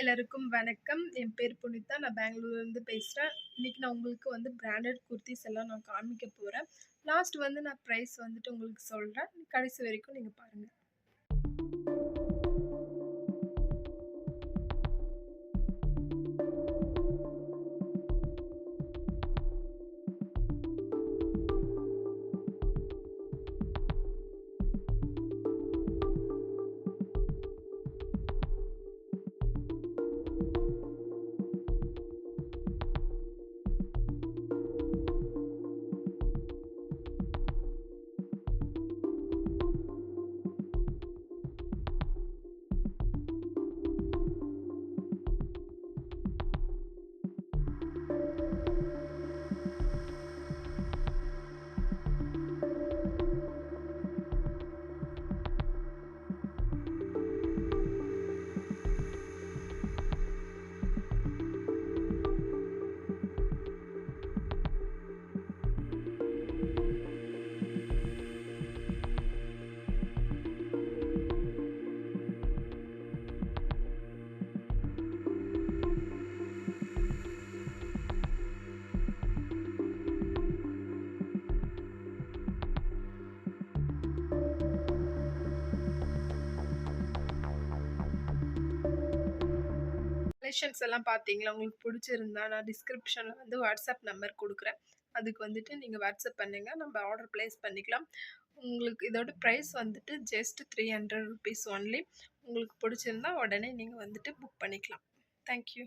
எல்லாருக்கும் வணக்கம். என் பேர் புனிதா. நான் பெங்களூர்லேருந்து பேசுறேன். இன்னைக்கு நான் உங்களுக்கு பிராண்டட் குர்தீஸ் எல்லாம் நான் காமிக்க போறேன். லாஸ்ட் நான் பிரைஸ் உங்களுக்கு சொல்றேன். கடைசி வரைக்கும் நீங்க பாருங்க. கலெக்ஷன்ஸ் எல்லாம் பார்த்தீங்களா? உங்களுக்கு பிடிச்சிருந்தா நான் டிஸ்கிரிப்ஷனில் வாட்ஸ்அப் நம்பர் கொடுக்குறேன். அதுக்கு நீங்கள் வாட்ஸ்அப் பண்ணுங்க. நம்ம ஆர்டர் ப்ளேஸ் பண்ணிக்கலாம். உங்களுக்கு இதோட ப்ரைஸ் ஜஸ்ட் 300 ருபீஸ் ஒன்லி. உங்களுக்கு பிடிச்சிருந்தா உடனே நீங்கள் புக் பண்ணிக்கலாம். தேங்க்யூ.